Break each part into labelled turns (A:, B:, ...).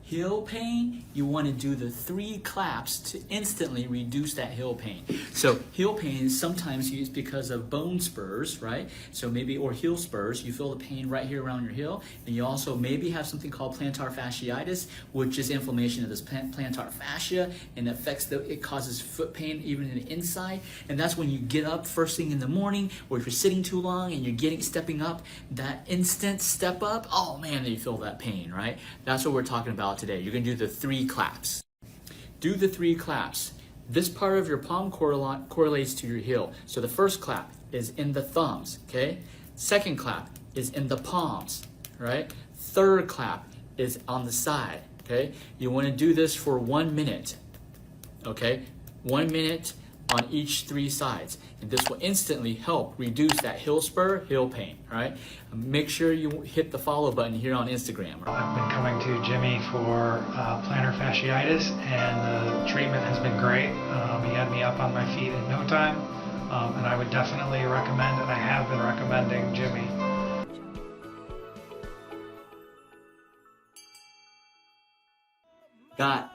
A: heel pain, you want to do the 3 claps to instantly reduce that heel pain. So heel pain is sometimes used because of bone spurs, right? So maybe, or heel spurs, you feel the pain right here around your heel, and you also maybe have something called plantar fasciitis, which is inflammation of this plantar fascia, and it causes foot pain even in the inside. And that's when you get up first thing in the morning, or if you're sitting too long and you're stepping up, that instant step up, oh man, you feel that pain, right? That's what we're talking about today. You're gonna do the 3 claps. Do the 3 claps. This part of your palm correlates to your heel. So the first clap is in the thumbs, okay? Second clap is in the palms, right? Third clap is on the side, okay? You wanna do this for 1 minute, okay? 1 minute on each 3 sides. And this will instantly help reduce that heel spur, heel pain, right? Make sure you hit the follow button here on Instagram.
B: I've been coming to Jimmy for plantar fasciitis, and the treatment has been great. He had me up on my feet in no time, and I would definitely recommend, and I have been recommending Jimmy.
A: Got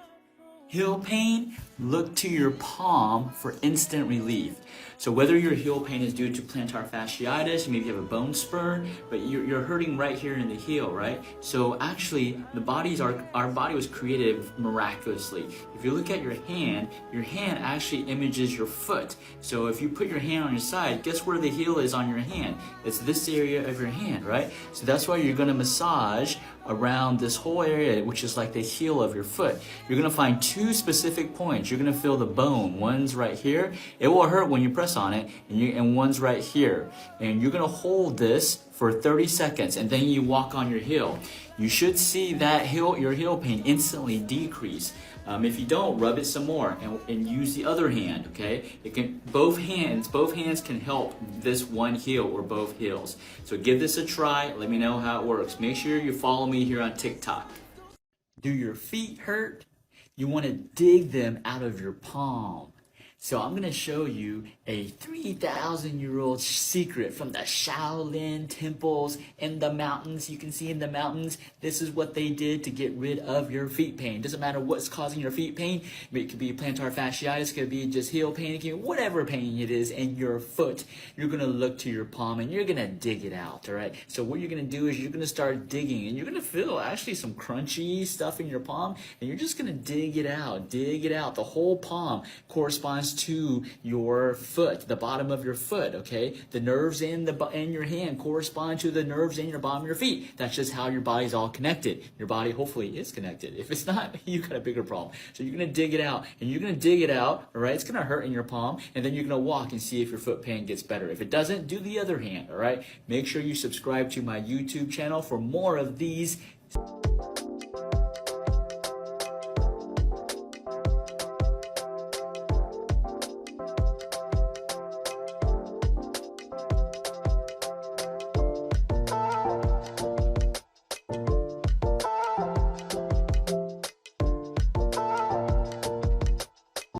A: heel pain? Look to your palm for instant relief. So whether your heel pain is due to plantar fasciitis, maybe you have a bone spur, but you're hurting right here in the heel, right? So actually, our body was created miraculously. If you look at your hand actually images your foot. So if you put your hand on your side, guess where the heel is on your hand? It's this area of your hand, right? So that's why you're gonna massage around this whole area, which is like the heel of your foot. You're gonna find 2 specific points. You're gonna feel the bone. One's right here. It will hurt when you press on it, and one's right here. And you're gonna hold this for 30 seconds, and then you walk on your heel. You should see that your heel pain instantly decrease. If you don't, rub it some more and use the other hand, okay? Both hands can help this one heel or both heels. So give this a try, let me know how it works. Make sure you follow me here on TikTok. Do your feet hurt? You want to dig them out of your palm. So I'm going to show you a 3,000-year-old secret from the Shaolin temples in the mountains. You can see in the mountains, this is what they did to get rid of your feet pain. Doesn't matter what's causing your feet pain. It could be plantar fasciitis, it could be just heel pain, it could be whatever pain it is in your foot. You're going to look to your palm and you're going to dig it out, all right? So what you're going to do is you're going to start digging, and you're going to feel actually some crunchy stuff in your palm, and you're just going to dig it out, dig it out. The whole palm corresponds to your foot, the bottom of your foot, okay? The nerves in your hand correspond to the nerves in your bottom of your feet. That's just how your body's all connected. Your body hopefully is connected. If it's not, you got a bigger problem. So you're gonna dig it out, and you're gonna dig it out, all right? It's gonna hurt in your palm, and then you're gonna walk and see if your foot pain gets better. If it doesn't, do the other hand, all right? Make sure you subscribe to my YouTube channel for more of these